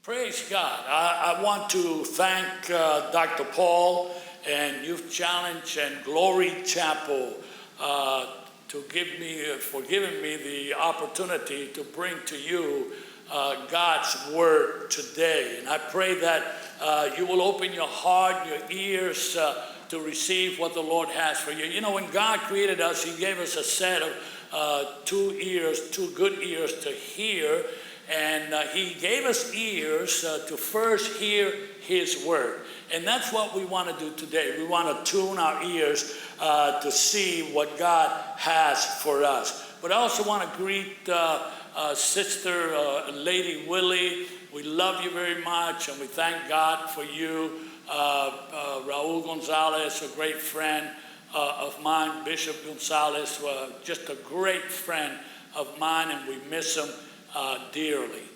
Praise God. I want to thank Dr. Paul and Youth Challenge and Glory Chapel for giving me the opportunity to bring to you God's Word today. And I pray that you will open your heart, your ears to receive what the Lord has for you. You know, when God created us, He gave us a set of two good ears to hear. And He gave us ears to first hear His Word. And that's what we want to do today. We want to tune our ears to see what God has for us. But I also want to greet Sister Lady Willie. We love you very much, and we thank God for you. Raul Gonzalez, a great friend of mine. Bishop Gonzalez, just a great friend of mine, and we miss him dearly.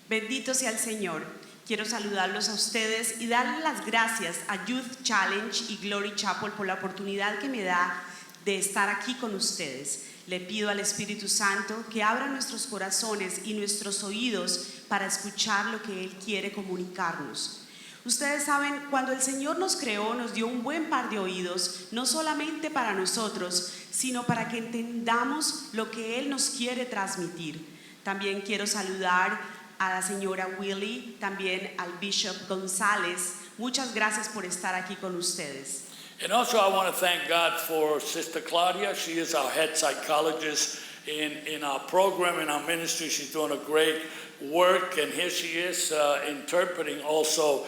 Bendito sea el Señor. Quiero saludarlos a ustedes y darles las gracias a Youth Challenge y Glory Chapel por la oportunidad que me da de estar aquí con ustedes. Le pido al Espíritu Santo que abra nuestros corazones y nuestros oídos para escuchar lo que Él quiere comunicarnos. Ustedes saben, cuando el Señor nos creó, nos dio un buen par de oídos, no solamente para nosotros, sino para que entendamos lo que Él nos quiere transmitir. También quiero saludar a la señora Willie, también al Bishop González. Muchas gracias por estar aquí con ustedes. And also I want to thank God for Sister Claudia. She is our head psychologist in our program, in our ministry. She's doing a great work, and here she is interpreting also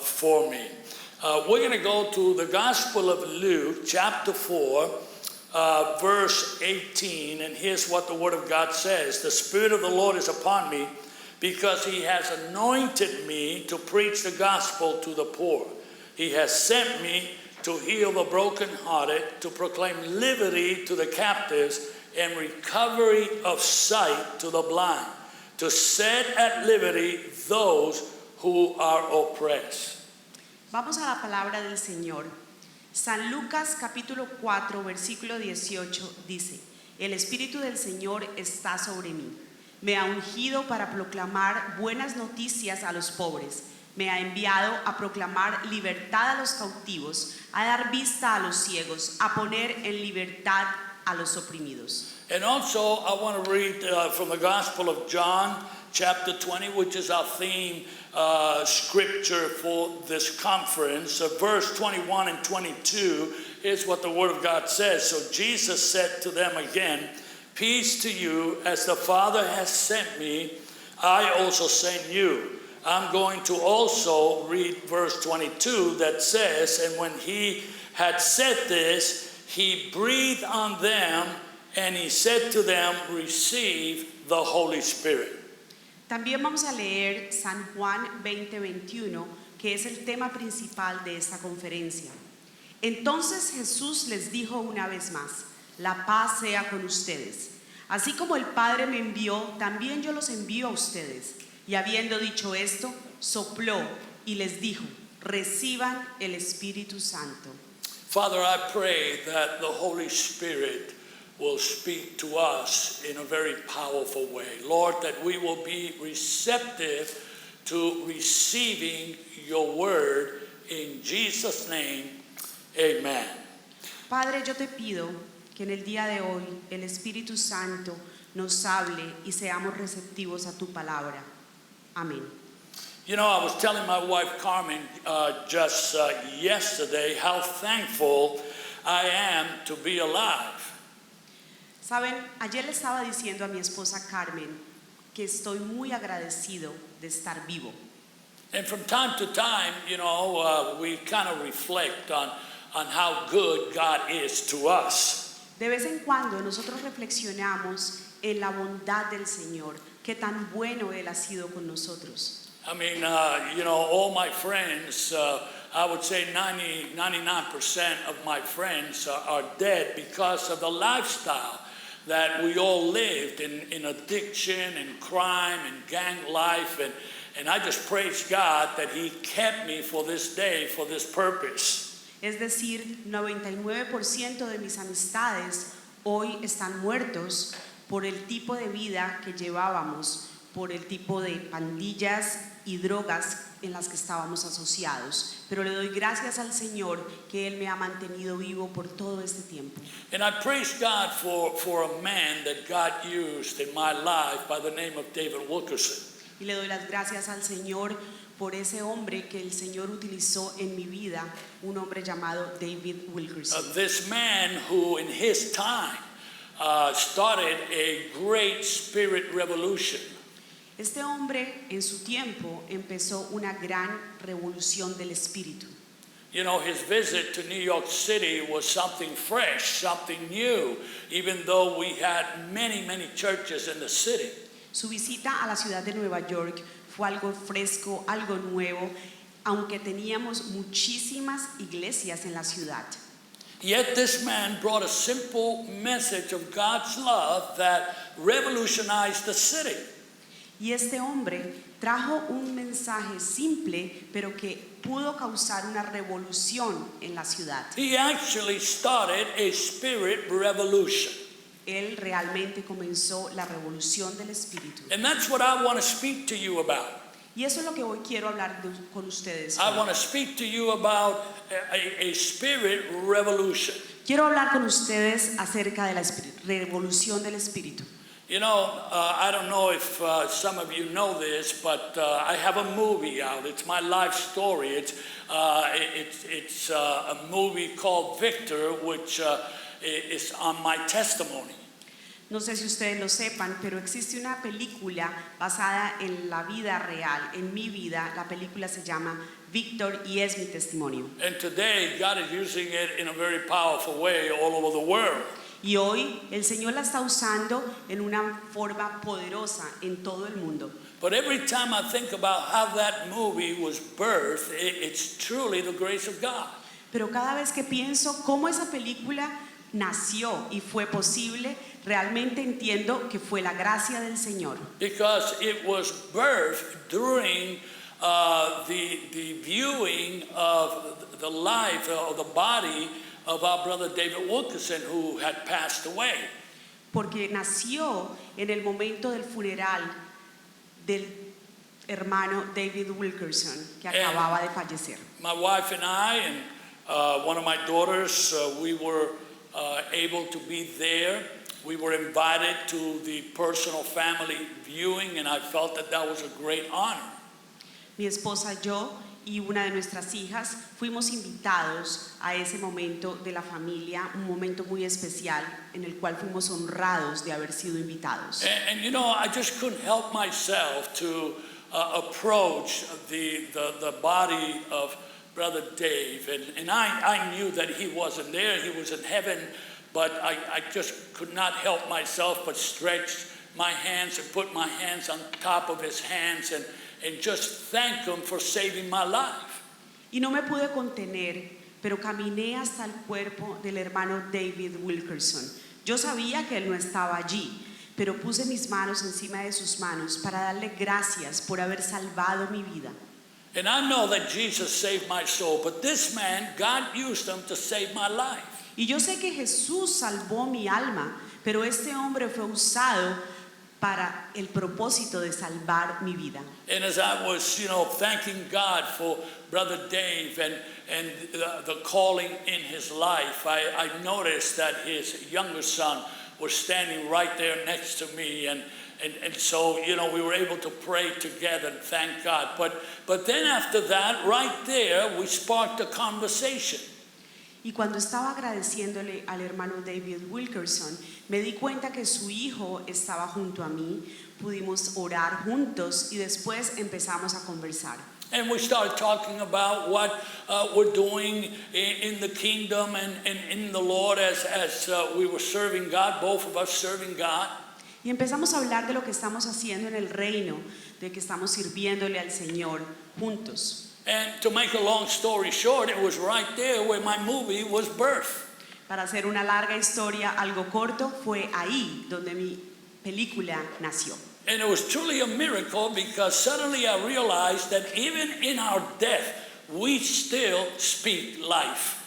for me. We're going to go to the Gospel of Luke, chapter 4, verse 18, and here's what the Word of God says. The Spirit of the Lord is upon me, because He has anointed me to preach the gospel to the poor. He has sent me to heal the brokenhearted, to proclaim liberty to the captives, and recovery of sight to the blind, to set at liberty those who are oppressed. Vamos a la palabra del Señor. San Lucas capítulo 4 versículo 18 dice: El Espíritu del Señor está sobre mí. Me ha ungido para proclamar buenas noticias a los pobres. Me ha enviado a proclamar libertad a los cautivos, a dar vista a los ciegos, a poner en libertad a los oprimidos. And also I want to read from the Gospel of John, chapter 20, which is our theme scripture for this conference. Verse 21 and 22 is what the Word of God says. So Jesus said to them again, Peace to you, as the Father has sent me, I also send you. I'm going to also read verse 22 that says, And when He had said this, He breathed on them, and He said to them, Receive the Holy Spirit. También vamos a leer San Juan 20:21, que es el tema principal de esta conferencia. Entonces Jesús les dijo una vez más: La paz sea con ustedes. Así como el Padre me envió, también yo los envío a ustedes. Y habiendo dicho esto, sopló y les dijo: Reciban el Espíritu Santo. Father, I pray that the Holy Spirit will speak to us in a very powerful way. Lord, that we will be receptive to receiving your word. In Jesus' name, amen. Padre, yo te pido que en el día de hoy el Espíritu Santo nos hable y seamos receptivos a tu palabra. Amén. You know, I was telling my wife Carmen just yesterday how thankful I am to be alive. Saben, ayer le estaba diciendo a mi esposa Carmen que estoy muy agradecido de estar vivo. And from time to time, you know, we kind of reflect on how good God is to us. De vez en cuando nosotros reflexionamos en la bondad del Señor, qué tan bueno Él ha sido con nosotros. I mean, you know, all my friends, I would say 99% of my friends are dead because of the lifestyle that we all lived in addiction and crime and gang life. And I just praise God that He kept me for this day, for this purpose. Es decir, 99% de mis amistades hoy están muertos por el tipo de vida que llevábamos por el tipo de pandillas y drogas en las que estábamos asociados, pero le doy gracias al Señor que Él me ha mantenido vivo por todo este tiempo. And I praise God for a man that God used in my life by the name of David Wilkerson. Y le doy las gracias al Señor por ese hombre que el Señor utilizó en mi vida, un hombre llamado David Wilkerson. This man who in his time started a great spirit revolution. Este hombre en su tiempo empezó una gran revolución del espíritu. You know, his visit to New York City was something fresh, something new, even though we had many, many churches in the city. Su visita a la ciudad de Nueva York fue algo fresco, algo nuevo, aunque teníamos muchísimas iglesias en la ciudad. Yet this man brought a simple message of God's love that revolutionized the city. Y este hombre trajo un mensaje simple, pero que pudo causar una revolución en la ciudad. He actually started a spirit revolution. Él realmente comenzó la revolución del espíritu. And that's what I want to speak to you about. Y eso es lo que hoy quiero hablar con ustedes. I want to speak to you about a spirit revolution. Quiero hablar con ustedes acerca de la revolución del espíritu. You know, I don't know if some of you know this, but I have a movie out. It's my life story. It's a movie called Victor, which is on my testimony. No sé si ustedes lo sepan, pero existe una película basada en la vida real, en mi vida. La película se llama Víctor y es mi testimonio. And today, God is using it in a very powerful way all over the world. Y hoy el Señor la está usando en una forma poderosa en todo el mundo. But every time I think about how that movie was birthed, it's truly the grace of God. Pero cada vez que pienso cómo esa película nació y fue posible, realmente entiendo que fue la gracia del Señor. Because it was birthed during the viewing of the life of the body of our brother David Wilkerson, who had passed away. Porque nació en el momento del funeral del hermano David Wilkerson, que acababa de fallecer. My wife and I and one of my daughters, we were able to be there. We were invited to the personal family viewing, and I felt that that was a great honor. Mi esposa, yo y una de nuestras hijas fuimos invitados a ese momento de la familia, un momento muy especial en el cual fuimos honrados de haber sido invitados. And you know, I just couldn't help myself to approach the body of Brother Dave, and I knew that he wasn't there, he was in heaven, but I just could not help myself but stretch my hands and put my hands on top of his hands and just thank him for saving my life. Y no me pude contener, pero caminé hasta el cuerpo del hermano David Wilkerson. Yo sabía que él no estaba allí, pero puse mis manos encima de sus manos para darle gracias por haber salvado mi vida. And I know that Jesus saved my soul, but this man, God used him to save my life. Y yo sé que Jesús salvó mi alma, pero este hombre fue usado para el propósito de salvar mi vida. And as I was, you know, thanking God for Brother Dave and the calling in his life, I noticed that his younger son was standing right there next to me, and so, you know, we were able to pray together and thank God. But then after that, right there, we sparked a conversation. Y cuando estaba agradeciéndole al hermano David Wilkerson, me di cuenta que su hijo estaba junto a mí, pudimos orar juntos y después empezamos a conversar. And we started talking about what we're doing in the kingdom and in the Lord as we were serving God, both of us serving God. Y empezamos a hablar de lo que estamos haciendo en el reino, de que estamos sirviéndole al Señor juntos. And to make a long story short, it was right there where my movie was birthed. Para hacer una larga historia algo corto, fue ahí donde mi película nació. And it was truly a miracle because suddenly I realized that even in our death, we still speak life.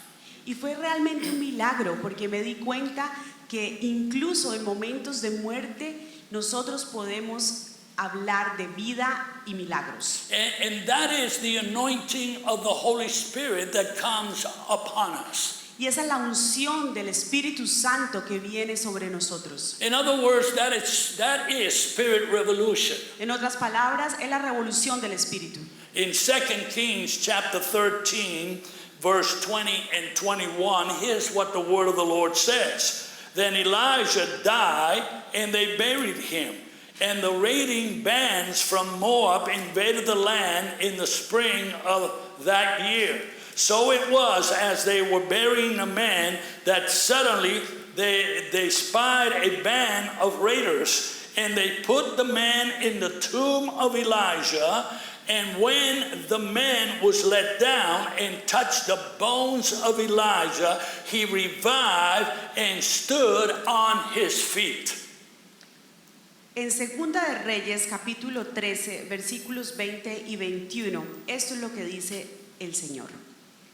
Y fue realmente un milagro porque me di cuenta que incluso en momentos de muerte nosotros podemos hablar de vida y milagros. And that is the anointing of the Holy Spirit that comes upon us. Y esa es la unción del Espíritu Santo que viene sobre nosotros. In other words, that is spirit revolution. En otras palabras, es la revolución del Espíritu. In 2 Kings chapter 13, verse 20 and 21, here's what the word of the Lord says. Then Elijah died, and they buried him. And the raiding bands from Moab invaded the land in the spring of that year. So it was, as they were burying a man, that suddenly they spied a band of raiders, and they put the man in the tomb of Elijah. And when the man was let down and touched the bones of Elijah, he revived and stood on his feet. En Segunda de Reyes, capítulo 13, versículos 20 y 21, esto es lo que dice el Señor.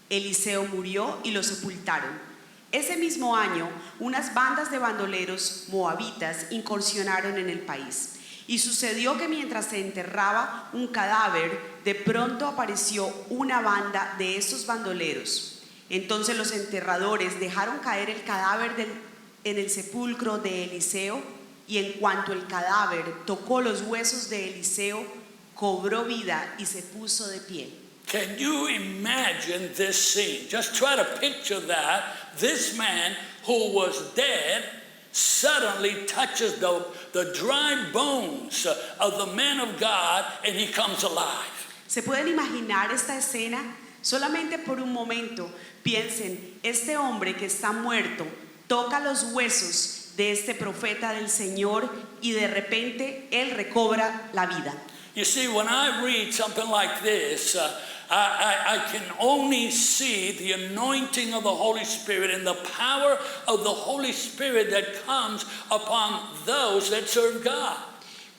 Eliseo murió y lo sepultaron. Ese mismo año, unas bandas de bandoleros moabitas incursionaron en el país. Y sucedió que mientras se enterraba un cadáver, de pronto apareció una banda de esos bandoleros. Entonces los enterradores dejaron caer el cadáver en el sepulcro de Eliseo, y en cuanto el cadáver tocó los huesos de Eliseo, cobró vida y se puso de pie. Can you imagine this scene? Just try to picture that. This man who was dead suddenly touches the dry bones of the man of God, and he comes alive. ¿Se pueden imaginar esta escena? Solamente por un momento piensen, este hombre que está muerto toca los huesos de este profeta del Señor y de repente él recobra la vida. You see, when I read something like this, I can only see the anointing of the Holy Spirit and the power of the Holy Spirit that comes upon those that serve God.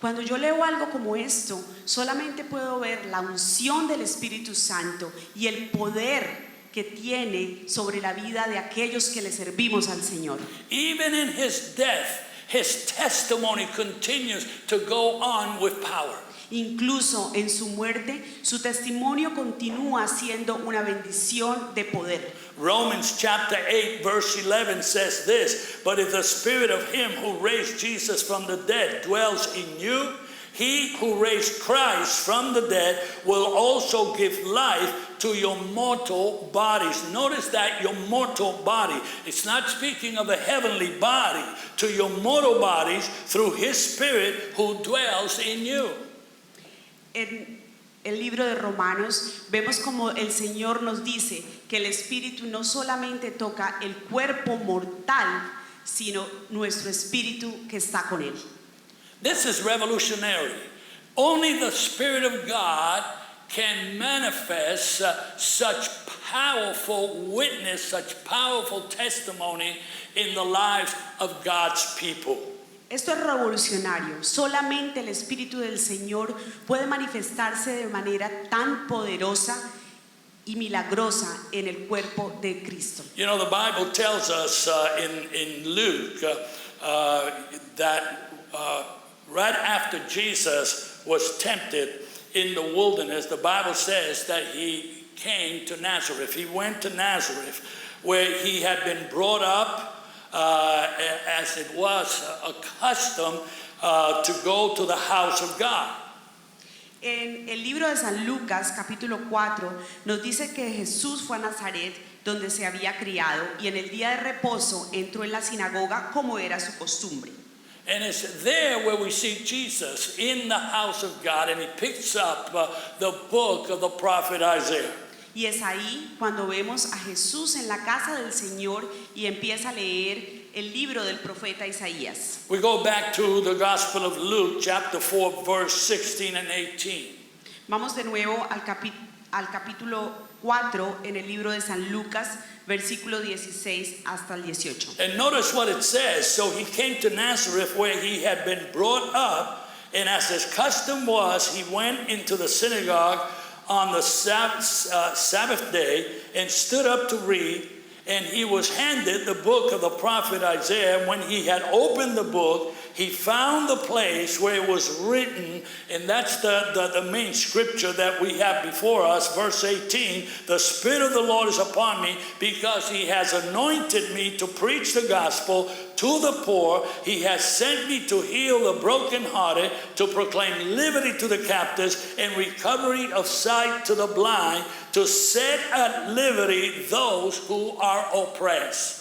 Cuando yo leo algo como esto, solamente puedo ver la unción del Espíritu Santo y el poder que tiene sobre la vida de aquellos que le servimos al Señor. Even in his death, his testimony continues to go on with power. Incluso en su muerte, su testimonio continúa siendo una bendición de poder. Romans chapter 8 verse 11 says this, but if the spirit of him who raised Jesus from the dead dwells in you, he who raised Christ from the dead will also give life to your mortal bodies. Notice that your mortal body. It's not speaking of a heavenly body. To your mortal bodies through his spirit who dwells in you. En el libro de Romanos vemos como el Señor nos dice que el Espíritu no solamente toca el cuerpo mortal, sino nuestro espíritu que está con él. This is revolutionary. Only the Spirit of God can manifest such powerful witness, such powerful testimony in the lives of God's people. Esto es revolucionario. Solamente el Espíritu del Señor puede manifestarse de manera tan poderosa y milagrosa en el cuerpo de Cristo. You know, the Bible tells us in Luke that right after Jesus was tempted in the wilderness, the Bible says that he came to Nazareth. He went to Nazareth, where he had been brought up as it was a custom to go to the house of God. En el libro de San Lucas, capítulo 4, nos dice que Jesús fue a Nazaret, donde se había criado, y en el día de reposo entró en la sinagoga como era su costumbre. And it's there where we see Jesus in the house of God, and he picks up the book of the prophet Isaiah. Y es ahí cuando vemos a Jesús en la casa del Señor y empieza a leer el libro del profeta Isaías. We go back to the Gospel of Luke, chapter 4, verse 16 and 18. Vamos de nuevo al capítulo 4 en el libro de San Lucas, versículo 16 hasta el 18. And notice what it says. So he came to Nazareth where he had been brought up, and as his custom was, he went into the synagogue on the Sabbath day and stood up to read, and he was handed the book of the prophet Isaiah. When he had opened the book, he found the place where it was written, and that's the main scripture that we have before us, verse 18, the Spirit of the Lord is upon me because he has anointed me to preach the gospel to the poor. He has sent me to heal the brokenhearted, to proclaim liberty to the captives and recovery of sight to the blind, to set at liberty those who are oppressed.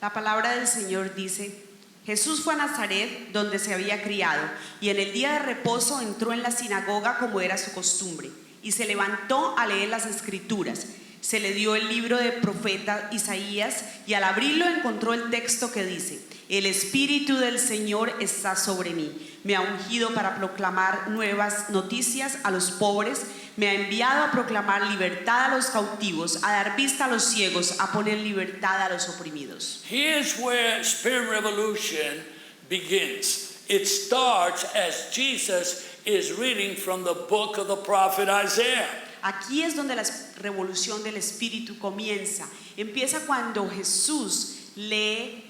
La palabra del Señor dice: Jesús fue a Nazaret, donde se había criado, y en el día de reposo entró en la sinagoga como era su costumbre, y se levantó a leer las Escrituras. Se le dio el libro del profeta Isaías, y al abrirlo encontró el texto que dice: El Espíritu del Señor está sobre mí, me ha ungido para proclamar nuevas noticias a los pobres, me ha enviado a proclamar libertad a los cautivos, a dar vista a los ciegos, a poner libertad a los oprimidos. Here's where Spirit Revolution begins. It starts as Jesus is reading from the book of the prophet Isaiah. Aquí es donde la revolución del Espíritu comienza. Empieza cuando Jesús lee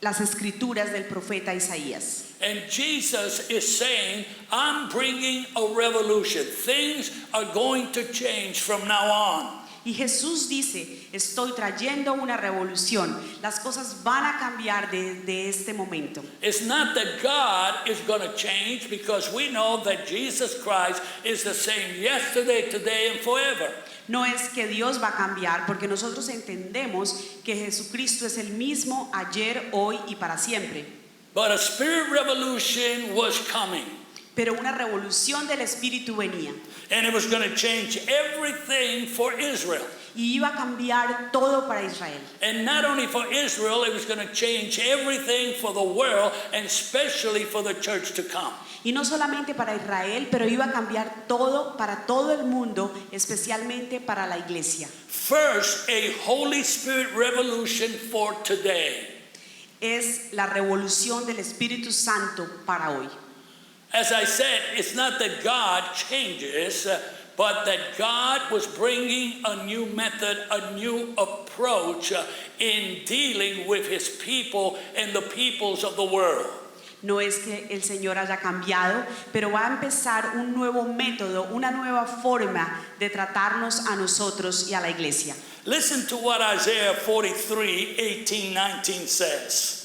las escrituras del profeta Isaías. And Jesus is saying, I'm bringing a revolution. Things are going to change from now on. Y Jesús dice: estoy trayendo una revolución. Las cosas van a cambiar de este momento. It's not that God is going to change, because we know that Jesus Christ is the same yesterday, today, and forever. No es que Dios va a cambiar, porque nosotros entendemos que Jesucristo es el mismo ayer, hoy y para siempre. But a spirit revolution was coming. Pero una revolución del Espíritu venía. And it was going to change everything for Israel. Y iba a cambiar todo para Israel. And not only for Israel, it was going to change everything for the world, and especially for the church to come. Y no solamente para Israel, pero iba a cambiar todo para todo el mundo, especialmente para la iglesia. First, a Holy Spirit revolution for today. Es la revolución del Espíritu Santo para hoy. As I said, it's not that God changes, but that God was bringing a new method, a new approach in dealing with his people and the peoples of the world. No es que el Señor haya cambiado, pero va a empezar un nuevo método, una nueva forma de tratarnos a nosotros y a la iglesia. Listen to what Isaiah 43, 18, 19 says.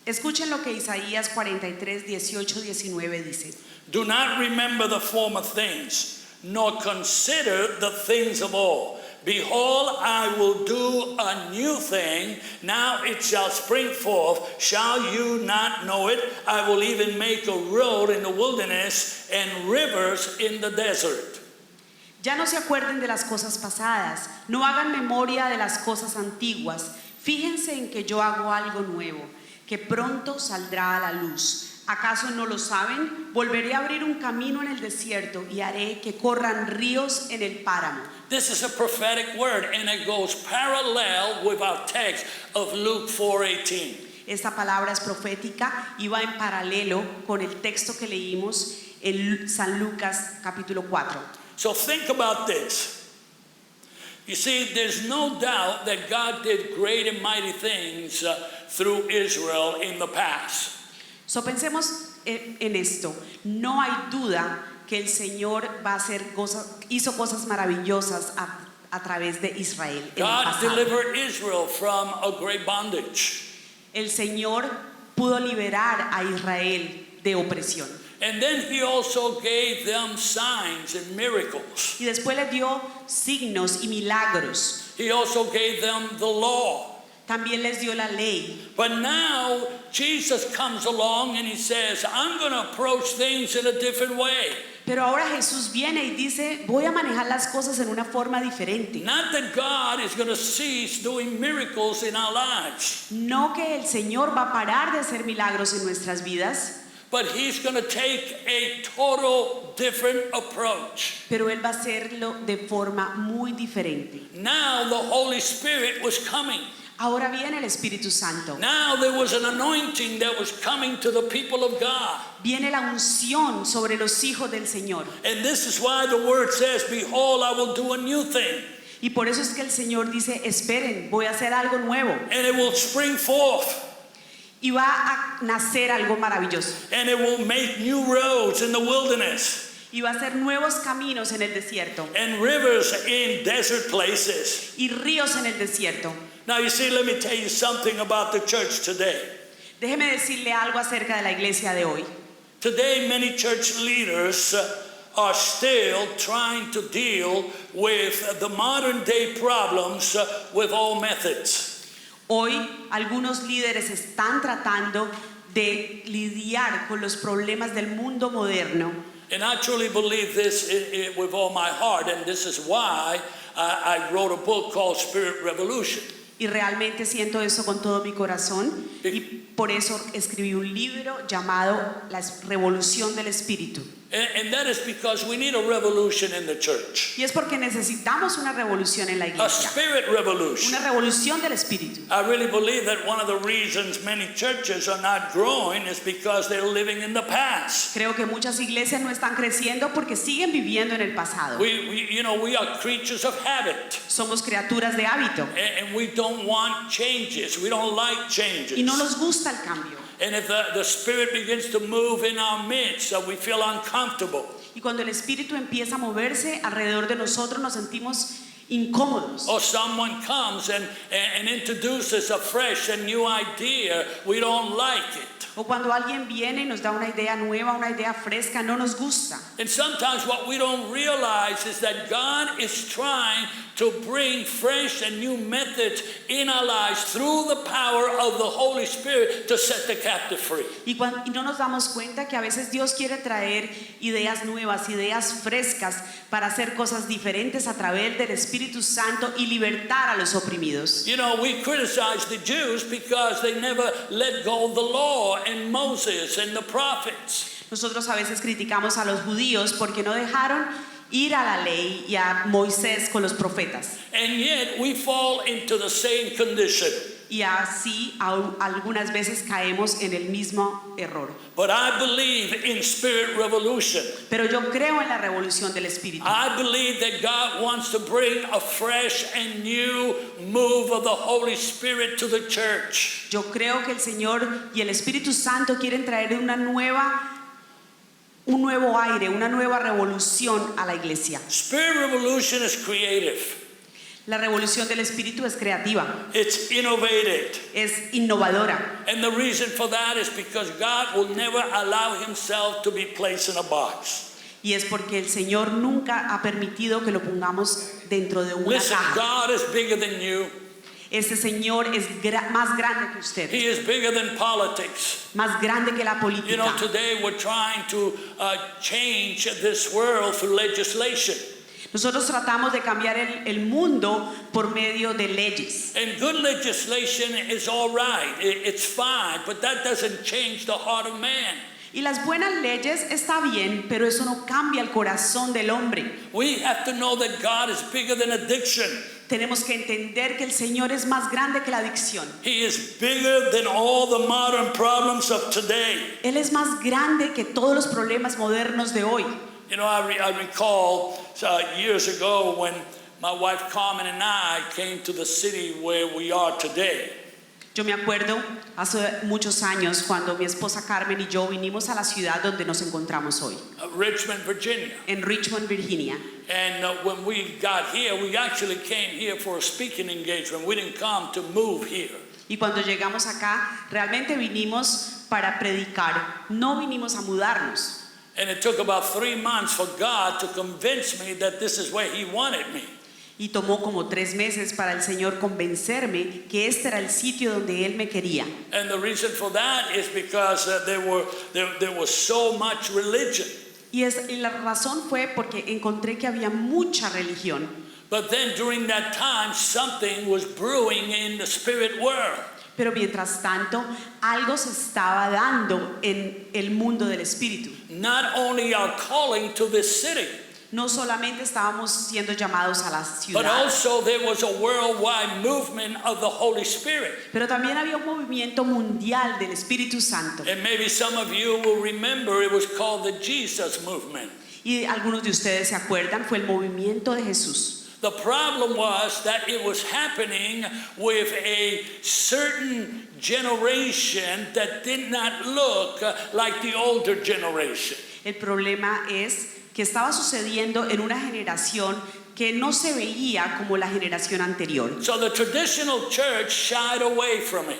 Escuchen lo que Isaías 43, 18, 19 dice. Do not remember the former things, nor consider the things of old. Behold, I will do a new thing. Now it shall spring forth. Shall you not know it? I will even make a road in the wilderness and rivers in the desert. Ya no se acuerden de las cosas pasadas, no hagan memoria de las cosas antiguas. Fíjense en que yo hago algo nuevo, que pronto saldrá a la luz. ¿Acaso no lo saben? Volveré a abrir un camino en el desierto y haré que corran ríos en el páramo. This is a prophetic word, and it goes parallel with our text of Luke 4:18. Esta palabra es profética y va en paralelo con el texto que leímos en San Lucas capítulo 4. So think about this. You see, there's no doubt that God did great and mighty things through Israel in the past. So pensemos en esto. No hay duda que el Señor va a hacer hizo cosas maravillosas a través de Israel en el God pasado. delivered Israel from a great bondage. El Señor pudo liberar a Israel de opresión. And then he also gave them signs and miracles. Y después les dio signos y milagros. He also gave them the law. También les dio la ley. But now Jesus comes along and he says, I'm going to approach things in a different way. Pero ahora Jesús viene y dice, voy a manejar las cosas en una forma diferente. Not that God is going to cease doing miracles in our lives, No que el Señor va a parar de hacer milagros en nuestras vidas, but he's going to take a total different approach. pero Él va a hacerlo de forma muy diferente. Now the Holy Spirit was coming. Ahora viene el Espíritu Santo. Now there was an anointing that was coming to the people of God. Viene la unción sobre los hijos del Señor. And this is why the word says, behold, I will do a new thing. Y por eso es que el Señor dice, esperen, voy a hacer algo nuevo. And it will spring forth. Y va a nacer algo maravilloso. And it will make new roads in the wilderness Y va a hacer nuevos caminos en el desierto. and rivers in desert places. Y ríos en el desierto. Now, you see, let me tell you something about the church today. Déjeme decirle algo acerca de la iglesia de hoy. Today, many church leaders are still trying to deal with the modern day problems with all methods. Hoy algunos líderes están tratando de lidiar con los problemas del mundo moderno. And I truly believe this with all my heart, and this is why I wrote a book called Spirit Revolution. Y realmente siento eso con todo mi corazón. Y por eso escribí un libro llamado La Revolución del Espíritu. And that is because we need a revolution in the church. Y es porque necesitamos una revolución en la A iglesia. spirit revolution. Una revolución del Espíritu. I really believe that one of the reasons many churches are not growing is because they're living in the past. Creo que muchas iglesias no están creciendo porque siguen viviendo en el pasado. We are creatures of habit. Somos criaturas de hábito And we don't want changes. We don't like changes. y no nos gusta el cambio. And if the Spirit begins to move in our midst, we feel uncomfortable. Y cuando el Espíritu empieza a moverse alrededor de nosotros nos sentimos incómodos. Or someone comes and introduces a fresh and new idea, we don't like it. O cuando alguien viene y nos da una idea nueva, una idea fresca, no nos gusta. And sometimes what we don't realize is that God is trying to bring fresh and new methods in our lives through the power of the Holy Spirit to set the captive free. Y no nos damos cuenta que a veces Dios quiere traer ideas nuevas, ideas frescas para hacer cosas diferentes a través del Espíritu Santo y libertar a los oprimidos. You know, we criticize the Jews because they never let go of the law and Moses and the prophets. Nosotros a veces criticamos a los judíos porque no dejaron ir a la ley y a Moisés con los profetas. And yet we fall into the same condition. Y así algunas veces caemos en el mismo error. But I believe in spirit revolution. Pero yo creo en la revolución del Espíritu. I believe that God wants to bring a fresh and new move of the Holy Spirit to the church. Yo creo que el Señor y el Espíritu Santo quieren traer un nuevo aire, una nueva revolución a la iglesia. Spirit revolution is creative. La revolución del Espíritu es creativa, It's innovative. es innovadora. And the reason for that is because God will never allow himself to be placed in a box. Y es porque el Señor nunca ha permitido que lo pongamos dentro de una Listen, caja. God is bigger than you. Este Señor es más grande que usted, He is bigger than politics. más grande que la You política. know, today we're trying to change this world through legislation. Nosotros tratamos de cambiar el mundo por medio de leyes. And good legislation is all right. It's fine, but that doesn't change the heart of man. Y las buenas leyes está bien, pero eso no cambia el corazón del hombre. We have to know that God is bigger than addiction. Tenemos que entender que el Señor es más grande que la adicción. He is bigger than all the modern problems of today. Él es más grande que todos los problemas modernos de hoy. You know, I recall years ago when my wife Carmen and I came to the city where we are today. Yo me acuerdo hace muchos años cuando mi esposa Carmen y yo vinimos a la ciudad donde nos encontramos hoy, Richmond, Virginia. en Richmond, Virginia. And when we got here, we actually came here for a speaking engagement. We didn't come to move here. Y cuando llegamos acá, realmente vinimos para predicar, no vinimos a mudarnos. And it took about 3 months for God to convince me that this is where He wanted me. Y tomó como 3 meses para el Señor convencerme que este era el sitio donde Él me quería. And the reason for that is because there was so much religion. Y la razón fue porque encontré que había mucha religión. But then during that time, something was brewing in the spirit world. Pero mientras tanto, algo se estaba dando en el mundo del Espíritu. Not only our calling to this city, No solamente estábamos siendo llamados a la but ciudad, also there was a worldwide movement of the Holy Spirit. pero también había un movimiento mundial del Espíritu Santo. And maybe some of you will remember it was called the Jesus movement. Y algunos de ustedes se acuerdan, fue el movimiento de Jesús. The problem was that it was happening with a certain generation that did not look like the older generation. El problema es que estaba sucediendo en una generación que no se veía como la generación anterior. So the traditional church shied away from it.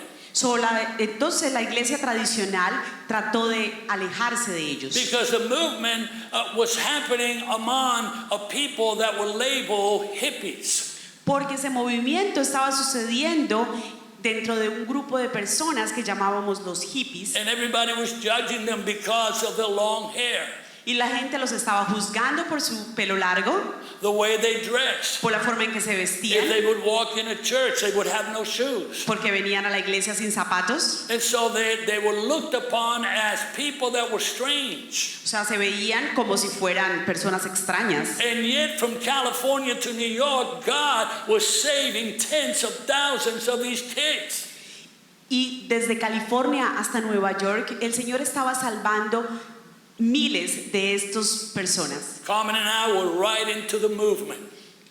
Entonces la iglesia tradicional trató de alejarse de ellos. Because the movement was happening among a people that were labeled hippies. Porque ese movimiento estaba sucediendo dentro de un grupo de personas que llamábamos los hippies. And everybody was judging them because of their long hair, Y la gente los estaba juzgando por su pelo largo, the way they dressed. por la forma en que se If vestían, they would walk in a church, they would have no shoes. porque venían a la iglesia sin zapatos. And so they were looked upon as people that were strange. O sea, se veían como si fueran personas extrañas. And yet from California to New York, God was saving tens of thousands of these kids. Y desde California hasta Nueva York, el Señor estaba salvando miles de estas personas. Carmen and I were right into the movement.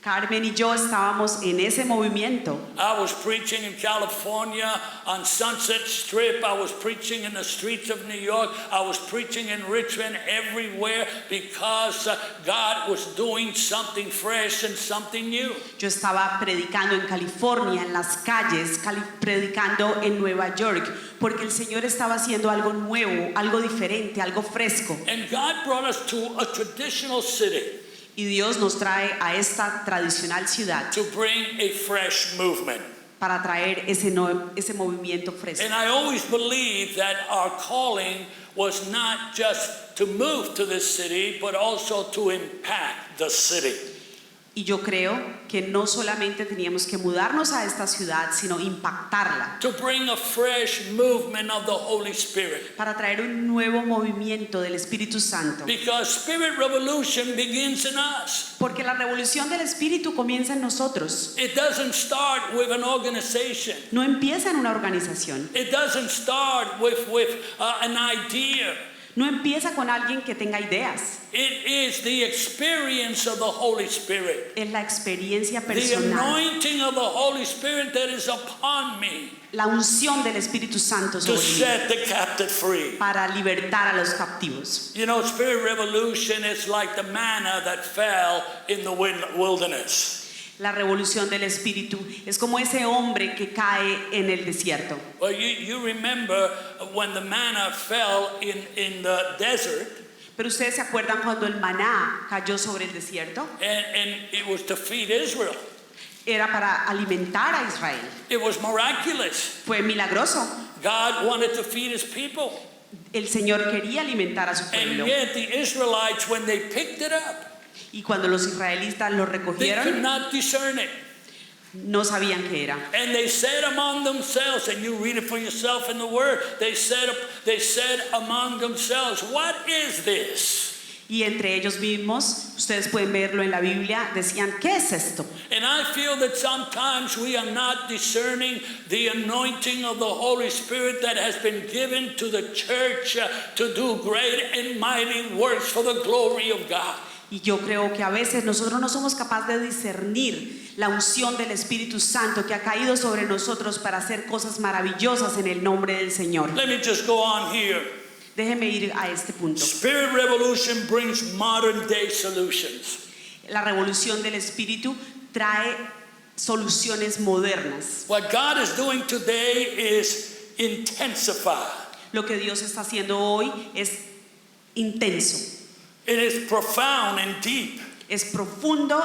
Carmen y yo estábamos en ese movimiento. I was preaching in California on Sunset Strip. I was preaching in the streets of New York. I was preaching in Richmond, everywhere, because God was doing something fresh and something new. Yo estaba predicando en California, en las calles, predicando en Nueva York, porque el Señor estaba haciendo algo nuevo, algo diferente, algo fresco. And God brought us to a traditional city Y Dios nos trae a esta tradicional ciudad to bring a fresh movement. para traer ese movimiento fresco. And I always believed that our calling was not just to move to this city, but also to impact the city. Y yo creo que no solamente teníamos que mudarnos a esta ciudad, sino impactarla, To bring a fresh movement of the Holy Spirit. para traer un nuevo movimiento del Espíritu Santo. Because spirit revolution begins in us. Porque la revolución del Espíritu comienza en nosotros. It doesn't start with an organization. No empieza en una organización. It doesn't start with an idea. No empieza con alguien que tenga ideas. It is the experience of the Holy Spirit. Es la experiencia The personal, anointing of the Holy Spirit that is upon me la unción del Espíritu Santo to sobre mí set the captive free. para libertar a los captivos. You know, spirit revolution is like the manna that fell in the wilderness. La revolución del Espíritu es como ese hombre que cae en el desierto. Well, you remember when the manna fell in the desert, Pero ustedes se acuerdan cuando el maná cayó sobre el desierto, and it was to feed Israel. era para alimentar a Israel. It was miraculous. Fue milagroso. God wanted to feed his people. El Señor quería alimentar a su And pueblo. yet the Israelites, when they picked it up, Y cuando los israelitas lo they could recogieron, not discern it. no sabían qué era. And they said among themselves, and you read it for yourself in the Word, they said among themselves, what is this? Y entre ellos mismos, ustedes pueden verlo en la Biblia, decían, ¿qué es esto? And I feel that sometimes we are not discerning the anointing of the Holy Spirit that has been given to the church to do great and mighty works for the glory of God. Y yo creo que a veces nosotros no somos capaces de discernir la unción del Espíritu Santo que ha caído sobre nosotros para hacer cosas maravillosas en el nombre del Señor. Let me just go on here. Déjeme ir a este punto. Spirit revolution brings modern day solutions. La revolución del Espíritu trae soluciones modernas. What God is doing today is intensify. Lo que Dios está haciendo hoy es intenso, It is profound and deep. es profundo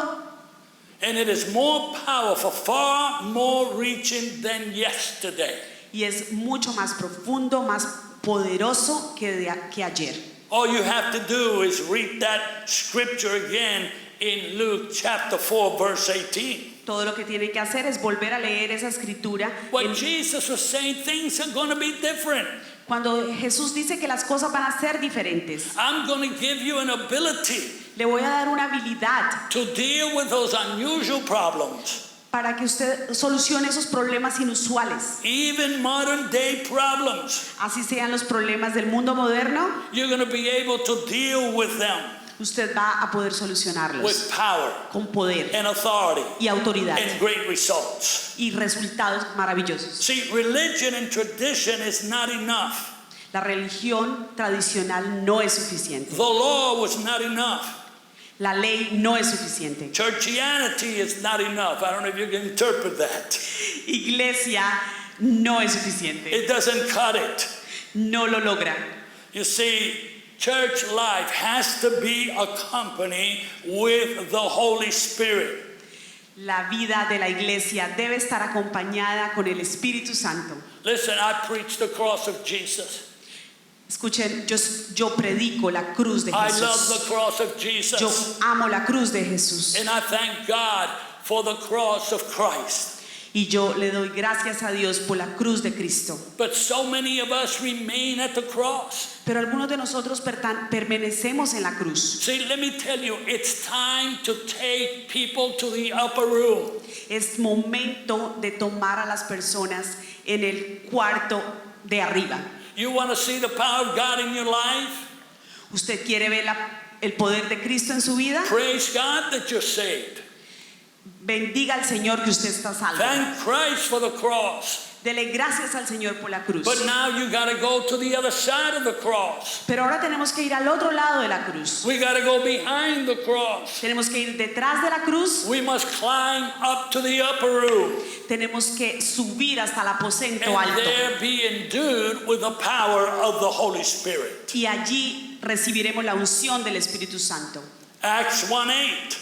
And it is more powerful, far more reaching than yesterday. y es mucho más profundo, más poderoso que ayer. All you have to do is read that scripture again in Luke chapter 4, verse 18. Todo lo que tiene que hacer es volver a leer esa escritura. What Jesus was saying, things are going to be different. Cuando Jesús dice que las cosas van a ser diferentes, I'm going to give you an ability le voy a dar una habilidad to deal with those unusual problems, para que usted solucione esos problemas inusuales. even modern day problems. Así sean los problemas del mundo moderno, You're going to be able to deal with them. usted va a poder with solucionarlos power con poder and authority y autoridad and great results. y resultados maravillosos. See, religion and tradition is not enough. La religión tradicional no es suficiente. The law was not enough. La ley no es suficiente. Churchianity is not enough. I don't know if you can interpret that. Iglesia no es suficiente. It doesn't cut it. No lo logra. You see, church life has to be accompanied with the Holy Spirit. La vida de la iglesia debe estar acompañada con el Espíritu Santo. Listen, I preach the cross of Jesus. Escuchen, yo predico la cruz de I love Jesús. the cross of Yo Jesus. amo la cruz de Jesús. And I thank God for the cross of Christ. Y yo le doy gracias a Dios por la cruz de Cristo. But so many of us remain at the cross. Pero algunos de nosotros permanecemos en la cruz. See, let me tell you, it's time to take people to the upper room. Es momento de tomar a las personas en el cuarto de arriba. You want to see the power of God in your life? ¿Usted quiere ver el poder de Cristo en su vida? Praise God that you're saved. Bendiga al Señor que usted está salvo. Thank Christ for the cross. Dele gracias al Señor por la cruz. But now you got to go to the other side of the cross. Pero ahora tenemos que ir al otro lado de la cruz. We got to go behind the cross. Tenemos que ir detrás de la cruz. We must climb up to the upper room Tenemos que subir hasta el aposento and alto. there be endued with the power of the Holy Spirit. Y allí recibiremos la unción del Espíritu Santo. Acts 1:8.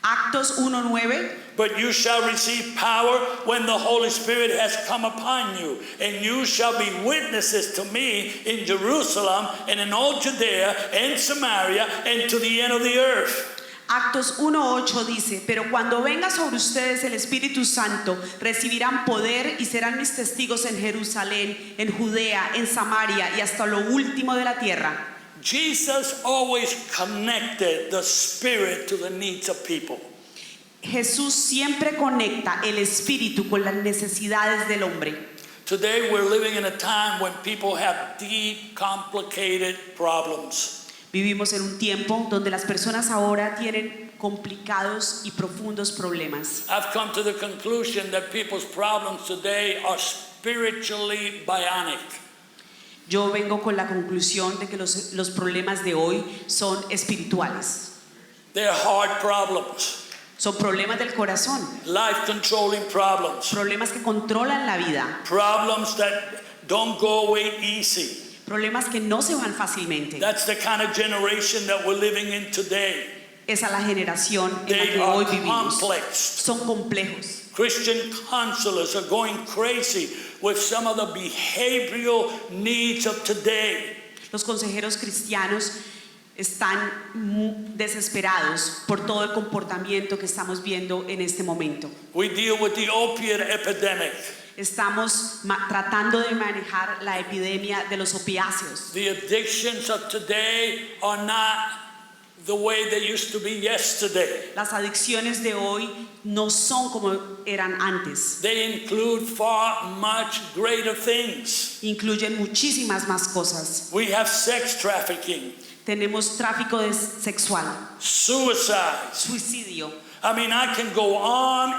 Actos 1:9. But you shall receive power when the Holy Spirit has come upon you, and you shall be witnesses to me in Jerusalem and in all Judea and Samaria and to the end of the earth. Actos 1:8 dice, pero cuando venga sobre ustedes el Espíritu Santo, recibirán poder y serán mis testigos en Jerusalén, en Judea, en Samaria y hasta lo último de la tierra. Jesus always connected the Spirit to the needs of people. Jesús siempre conecta el Espíritu con las necesidades del hombre. Today we're living in a time when people have deep, complicated problems. Vivimos en un tiempo donde las personas ahora tienen complicados y profundos problemas. I've come to the conclusion that people's problems today are spiritually bionic. Yo vengo con la conclusión de que los problemas de hoy son espirituales. They're hard problems, Son problemas del corazón, life-controlling problems, problemas que controlan la vida, problems that don't go away easy. problemas que no se van fácilmente. That's the kind of generation that we're living in today. Esa es la generación en la They que hoy are vivimos. complex. Son complejos. Christian counselors are going crazy with some of the behavioral needs of today. Los consejeros cristianos están desesperados por todo el comportamiento que estamos viendo en este momento. We deal with the opiate epidemic. Estamos tratando de manejar la epidemia de los opiáceos. The addictions of today are not the way they used to be yesterday. Las adicciones de hoy no son como eran antes. They include far much greater things. Incluyen muchísimas más cosas. We have sex trafficking, Tenemos tráfico sexual, suicide. suicidio. I mean, I can go on,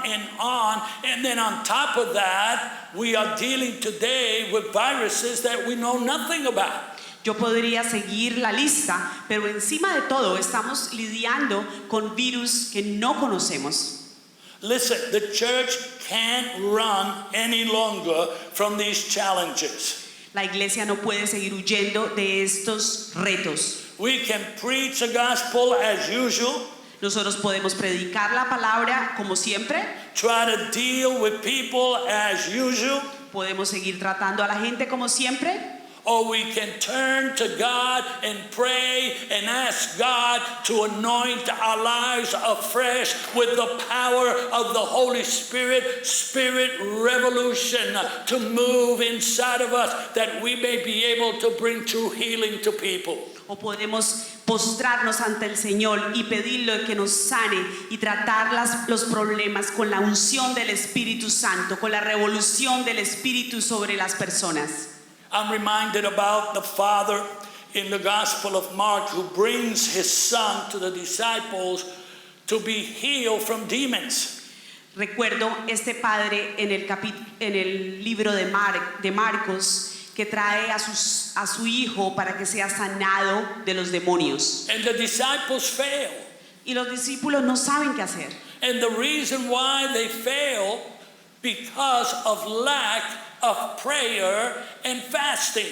and then on top of that, we are dealing today with viruses that we know nothing about. Yo podría seguir la lista, pero encima de todo estamos lidiando con virus que no conocemos. Listen, the church can't run any longer from these challenges. La iglesia no puede seguir huyendo de estos retos. We can preach the gospel as usual, Nosotros podemos predicar la palabra como siempre, try to deal with people as usual, podemos seguir tratando a la gente como siempre, or we can turn to God and pray and ask God to anoint our lives afresh with the power of the Holy Spirit, Spirit revolution to move inside of us that we may be able to bring true healing to people. o podemos postrarnos ante el Señor y pedirle que nos sane y tratar los problemas con la unción del Espíritu Santo, con la revolución del Espíritu sobre las personas. I'm reminded about the father in the Gospel of Mark who brings his son to the disciples to be healed from demons. Recuerdo este padre en el libro de Marcos que trae a su hijo para que sea sanado de los demonios. And the disciples fail. Y los discípulos no saben qué hacer. And the reason why they fail because of lack of prayer and fasting.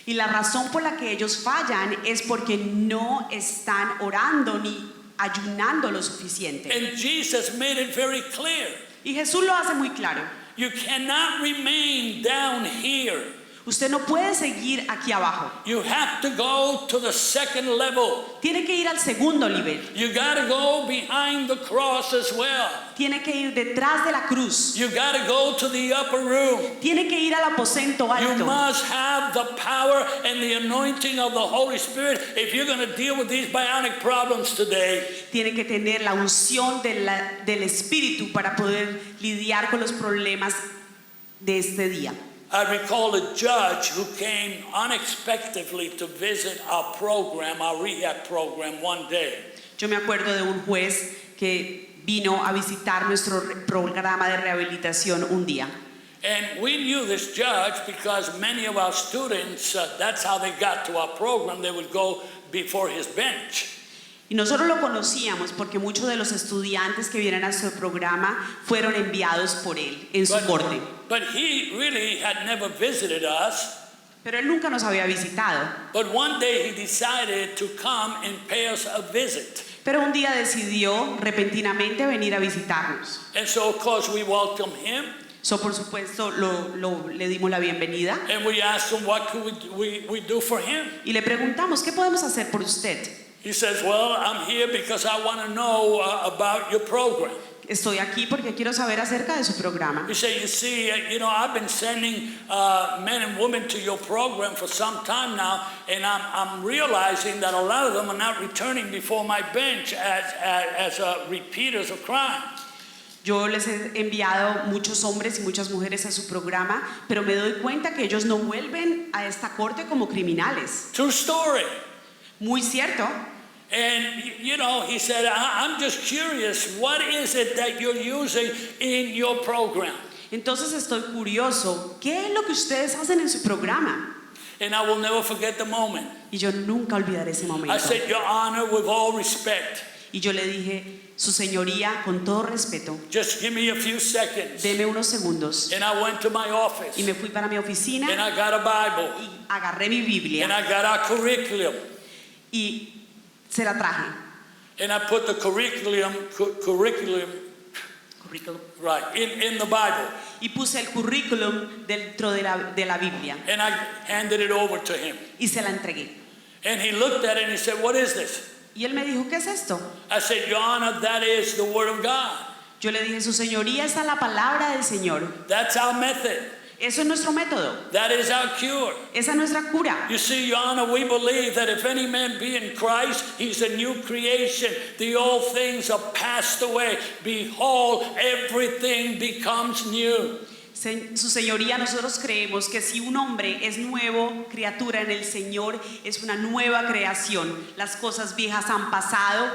Y la razón por la que ellos fallan es porque no están orando ni ayunando lo suficiente. And Jesus made it very clear. Y Jesús lo hace muy claro. You cannot remain down here. Usted no puede seguir aquí abajo. You have to go to the second level. Tiene que ir al segundo nivel. You got to go behind the cross as well. Tiene que ir detrás de la cruz. You got to go to the upper room. Tiene que ir al aposento You alto. must have the power and the anointing of the Holy Spirit if you're going to deal with these bionic problems today. Tiene que tener la unción del Espíritu para poder lidiar con los problemas de este día. I recall a judge who came unexpectedly to visit our program, our rehab program, one day. Yo me acuerdo de un juez que vino a visitar nuestro programa de rehabilitación un día. And we knew this judge because many of our students, that's how they got to our program. They would go before his bench. Y nosotros lo conocíamos porque muchos de los estudiantes que vienen a nuestro programa fueron enviados por él en su corte. But he really had never visited us. Pero él nunca nos había visitado. But one day he decided to come and pay us a visit. Pero un día decidió repentinamente venir a visitarnos. And so of course we welcomed him. Por supuesto le dimos la bienvenida. And we asked him what could we do for him. Y le preguntamos, ¿qué podemos hacer por usted? He says, well, I'm here because I want to know about your program. Estoy aquí porque quiero saber acerca de su programa. He said, you see, I've been sending men and women to your program for some time now, and I'm realizing that a lot of them are not returning before my bench as repeaters of crime. Yo les he enviado muchos hombres y muchas mujeres a su programa, pero me doy cuenta que ellos no vuelven a esta corte como criminales. True story. Muy cierto. And, he said, I'm just curious, what is it that you're using in your program? Entonces estoy curioso, ¿qué es lo que ustedes hacen en su programa? And I will never forget the moment. Y yo nunca olvidaré ese momento. I said, Your Honor, with all respect. Y yo le dije, Su Señoría, con todo respeto, just give me a few seconds. deme unos segundos. And I went to my office. Y me fui para mi oficina And I got a Bible. y agarré mi Biblia And I got our curriculum. y se la traje. And I put the curriculum right in the Bible. Y puse el currículum dentro de la Biblia And I handed it over to him. y se la entregué. And he looked at it and he said, what is this? Y él me dijo, ¿qué es esto? I said, Your Honor, that is the Word of God. Yo le dije, Su Señoría, esta es la palabra del Señor. That's our method. Eso es nuestro método. That is our cure. Esa es nuestra cura. You see, Your Honor, we believe that if any man be in Christ, he's a new creation. The old things are passed away. Behold, everything becomes new. Su Señoría, nosotros creemos que si un hombre es nuevo, criatura en el Señor, es una nueva creación. Las cosas viejas han pasado,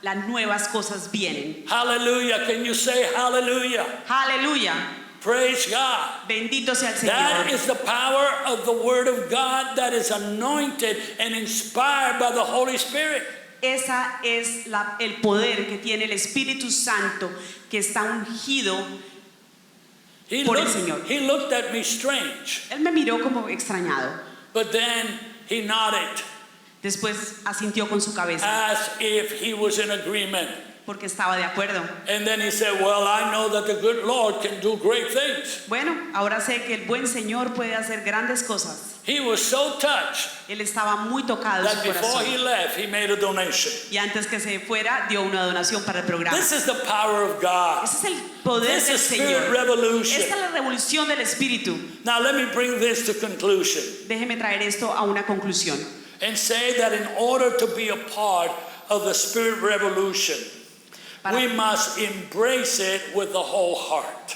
las nuevas cosas vienen. Hallelujah. Can you say hallelujah? Aleluya. Praise God. Bendito sea el That Señor. is the power of the Word of God that is anointed and inspired by the Holy Spirit. Esa es el poder que tiene el Espíritu Santo, que está ungido por el Señor. He looked at me strange, Él me miró como extrañado. but then he nodded Después asintió con su cabeza as if he was in agreement. porque estaba de acuerdo. And then he said, well, I know that the good Lord can do great things. Bueno, ahora sé que el buen Señor puede hacer grandes cosas. He was so touched Él estaba muy tocado en that su before he corazón. left, he made a donation. Y antes que se fuera, dio una donación para el programa. This is the power of God. Ese es el poder This del is spirit Señor. revolution. Esta es la revolución del Espíritu. Now let me bring this to conclusion Déjeme traer esto a una conclusión. and say that in order to be a part of the spirit revolution, we must embrace it with the whole heart.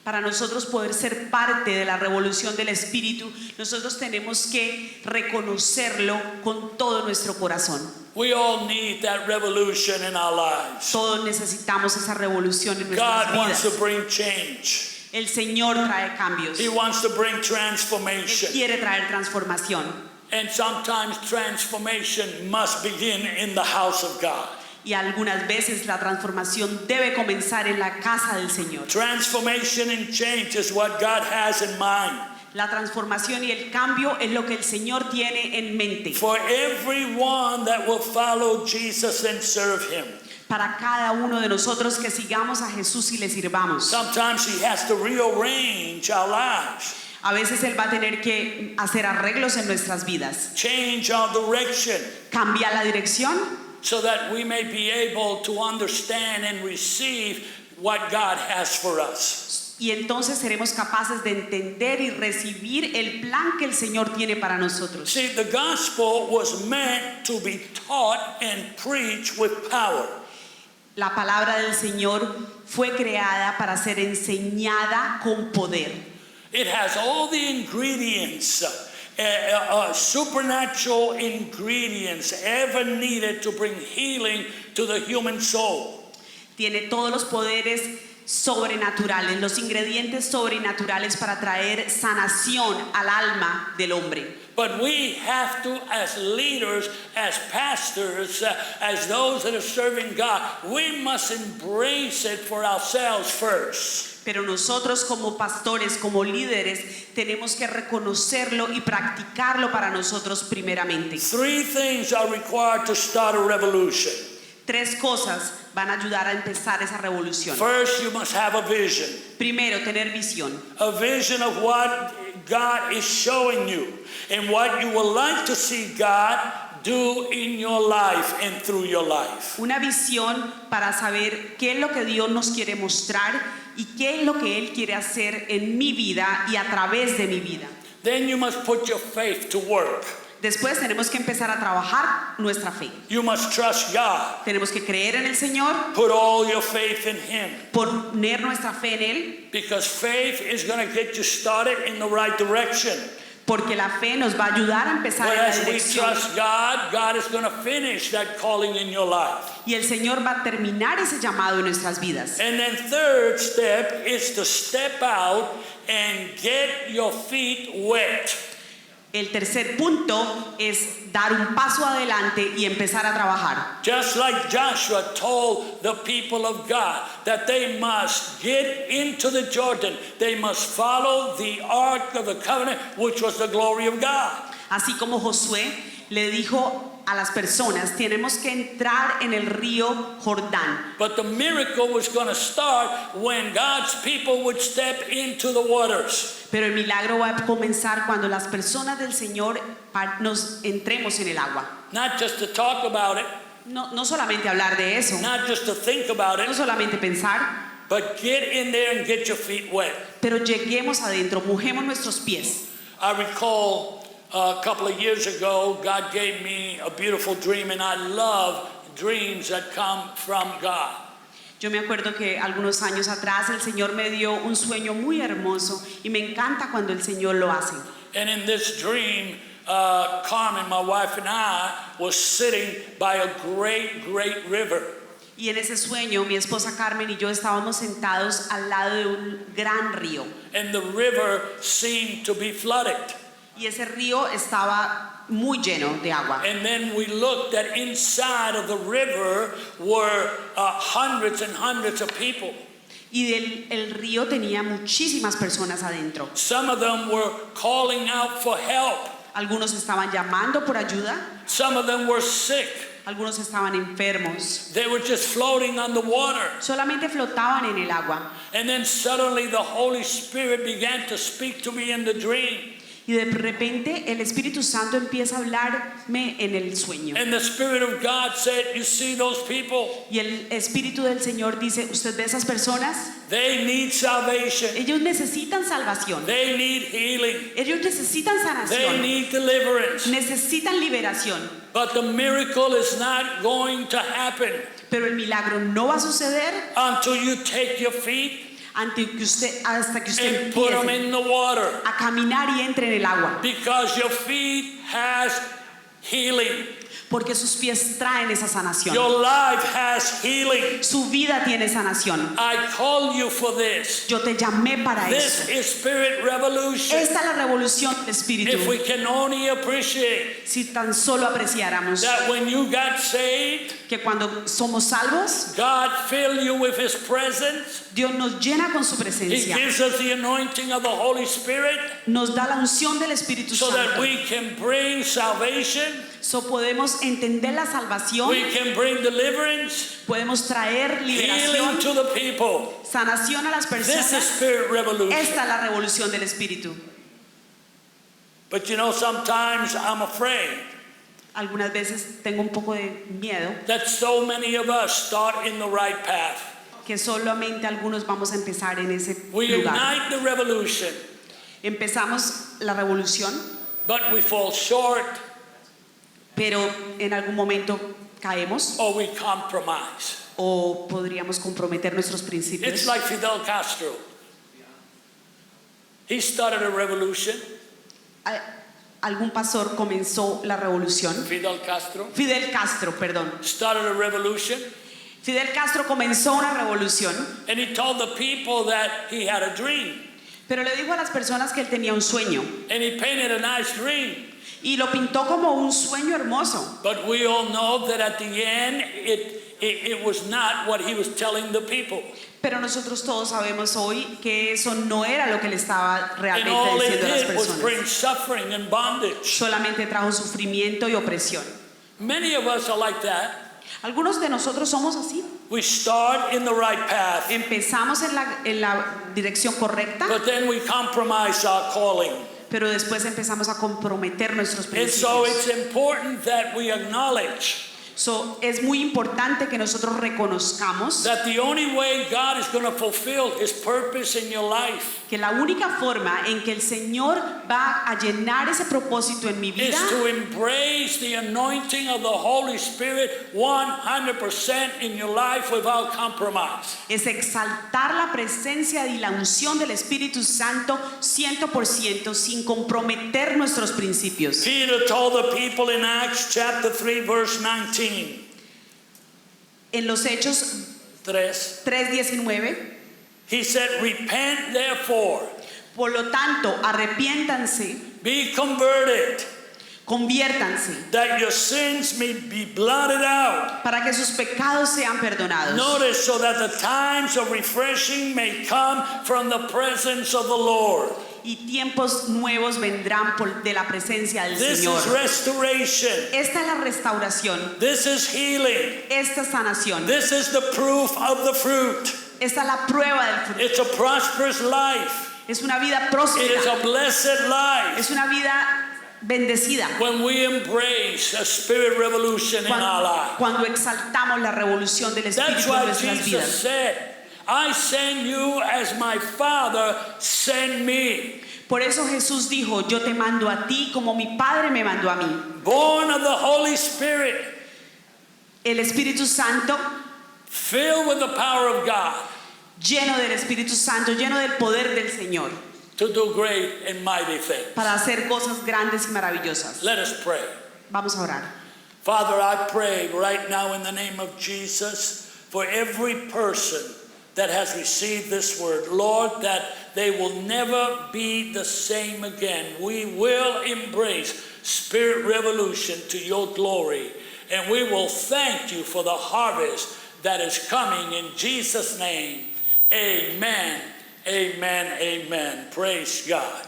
Para nosotros poder ser parte de la revolución del Espíritu, nosotros tenemos que reconocerlo con todo nuestro corazón. We all need that revolution in our lives. Todos necesitamos esa revolución en nuestras God wants to vidas. bring change. El Señor trae cambios. He wants to bring Él transformation. quiere traer transformación. And sometimes transformation must begin in the house of God. Y algunas veces la transformación debe comenzar en la casa del Señor. Transformation and change is what God has in mind La transformación y el cambio es lo que el Señor tiene en mente for everyone that will follow Jesus and serve Him. para cada uno de nosotros que sigamos a Jesús y le sirvamos. Sometimes He has to rearrange our lives, A veces Él va a tener que hacer arreglos en nuestras vidas, change our direction, cambiar la dirección so that we may be able to understand and receive what God has for us. y entonces seremos capaces de entender y recibir el plan que el Señor tiene para nosotros. See, the gospel was meant to be taught and preached with power. La palabra del Señor fue creada para ser enseñada con poder. It has all the ingredients, supernatural ingredients ever needed to bring healing to the human soul. Tiene todos los poderes sobrenaturales, los ingredientes sobrenaturales para traer sanación al alma del hombre. But we have to, as leaders, as pastors, as those that are serving God, we must embrace it for ourselves first. Pero nosotros como pastores, como líderes, tenemos que reconocerlo y practicarlo para nosotros primeramente. 3 things are required to start a revolution. 3 cosas van a ayudar a empezar esa revolución. First, you must have a vision. Primero, tener visión. A vision of what God is showing you and what you would like to see God do in your life and through your life. Una visión para saber qué es lo que Dios nos quiere mostrar y qué es lo que Él quiere hacer en mi vida y a través de mi vida. Then you must put your faith to work. Después tenemos que empezar a trabajar nuestra fe. You must trust God. Tenemos que creer en el Señor, Put all your faith in Him, poner nuestra fe en Él, because faith is going to get you started in the right direction. porque la fe nos va a ayudar a empezar But en la as we dirección. trust God, God is going to finish that calling in your life. Y el Señor va a terminar ese llamado en nuestras vidas. And then third step is to step out and get your feet wet. El tercer punto es dar un paso adelante y empezar a trabajar. Just like Joshua told the people of God that they must get into the Jordan, they must follow the Ark of the Covenant, which was the glory of God. Así como Josué le dijo a las personas, tenemos que entrar en el río Jordán. But the miracle was going to start when God's people would step into the waters. Pero el milagro va a comenzar cuando las personas del Señor nos entremos en el agua. Not just to talk about it, No solamente hablar de eso, not just to think about no it, solamente pensar, but get in there and get your feet wet. pero lleguemos adentro, mojemos nuestros pies. I recall a couple of years ago, God gave me a beautiful dream, and I love dreams that come from God. Yo me acuerdo que algunos años atrás el Señor me dio un sueño muy hermoso y me encanta cuando el Señor lo hace. And in this dream, Carmen, my wife, and I was sitting by a great, great river. Y en ese sueño mi esposa Carmen y yo estábamos sentados al lado de un gran río. And the river seemed to be flooded. Y ese río estaba muy lleno de agua. And then we looked that inside of the river were hundreds and hundreds of people. Y el río tenía muchísimas personas adentro. Some of them were calling out for help. Algunos estaban llamando por ayuda, Some of them were sick. algunos estaban enfermos. They were just floating on the water. Solamente flotaban en el agua. And then suddenly the Holy Spirit began to speak to me in the dream. Y de repente el Espíritu Santo empieza a hablarme en el sueño. And the Spirit of God said, you see those people? Y el Espíritu del Señor dice, ¿usted ve esas personas? They need salvation. Ellos necesitan salvación. They need healing. Ellos necesitan They sanación. need deliverance. Necesitan liberación. But the miracle is not going to happen Pero el milagro no va a suceder until you take your feet hasta que usted and put them empiece in the water, a caminar y entre en el agua, because your feet has healing. porque sus pies traen esa sanación. Your life has healing. Su vida tiene sanación. I call you for this. Yo te llamé para This eso. is spirit revolution. Esta es la revolución del Espíritu. If we can only appreciate Si tan solo apreciáramos that when you got saved, que cuando somos salvos, God filled you with His presence. Dios nos llena con su He presencia, gives us the anointing of the Holy Spirit nos da la unción del Espíritu so that Santo. we can bring salvation, So podemos entender la salvación, we can bring deliverance, podemos traer healing liberación, to the people. sanación a las This is personas. spirit revolution. Esta es la revolución del Espíritu. But you know, sometimes I'm afraid Algunas veces tengo un poco de miedo that so many of us start in the right path. que solamente algunos vamos a empezar en ese We lugar. ignite the revolution, Empezamos la revolución, but we fall short pero en algún momento caemos or we compromise. o podríamos comprometer nuestros It's principios. like Fidel Castro. He started a revolution. Algún pastor comenzó la revolución. Fidel Castro Fidel Castro, perdón. started a revolution, Fidel Castro comenzó una revolución, and he told the people that he had a dream, pero le dijo a las personas que él tenía un sueño and he painted a nice dream. y lo pintó como un sueño hermoso. But we all know that at the end, it was not what he was telling the people. Pero nosotros todos sabemos hoy que eso no era lo que le estaba And realmente all it diciendo a las did was personas. bring suffering and bondage. Solamente trajo sufrimiento y opresión. Many of us are like that. Algunos de nosotros somos así. We start in the right path, Empezamos en la dirección correcta, but then we compromise our calling. pero después empezamos a comprometer nuestros And so principios. it's important that we acknowledge So, es muy importante que nosotros reconozcamos that the only way God is going to fulfill His purpose in your life que la única forma en que el Señor va a llenar ese propósito en mi vida is to embrace the anointing of the Holy Spirit 100% in your life without compromise. es exaltar la presencia y la unción del Espíritu Santo 100% sin comprometer nuestros principios. Peter told the people in Acts chapter 3 verse 19. En los Hechos 3:19, He said, repent therefore, por lo tanto, arrepiéntanse, be converted, conviértanse, that your sins may be blotted out. para que sus pecados sean perdonados. Notice, so that the times of refreshing may come from the presence of the Lord. Y tiempos nuevos vendrán de la presencia del This Señor. is restoration. Esta es la restauración, This is healing. esta es sanación, This is the proof of the fruit. esta es la prueba del fruto. It's a prosperous life. Es una vida It is próspera, a blessed life es una vida bendecida. when we embrace a spirit revolution in our lives. Cuando exaltamos la revolución del That's Espíritu en why nuestras Jesus vidas. said, I send you as my Father sent me. Por eso Jesús dijo, yo te mando a ti como mi Padre me mandó a mí. Born of the Holy Spirit, El Espíritu Santo, filled with the power of God, lleno del Espíritu Santo, lleno del poder del Señor, to do great and mighty things. para hacer cosas grandes y maravillosas. Let us pray. Vamos a orar. Father, I pray right now in the name of Jesus for every person that has received this word, Lord, that they will never be the same again. We will embrace spirit revolution to your glory, and we will thank you for the harvest that is coming in Jesus' name. Amen, amen, amen. Praise God.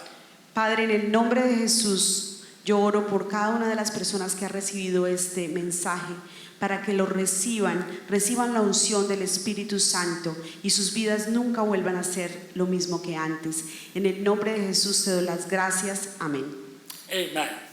Padre, en el nombre de Jesús, yo oro por cada una de las personas que ha recibido este mensaje, para que lo reciban la unción del Espíritu Santo y sus vidas nunca vuelvan a ser lo mismo que antes. En el nombre de Jesús te doy las gracias. Amén. Amen.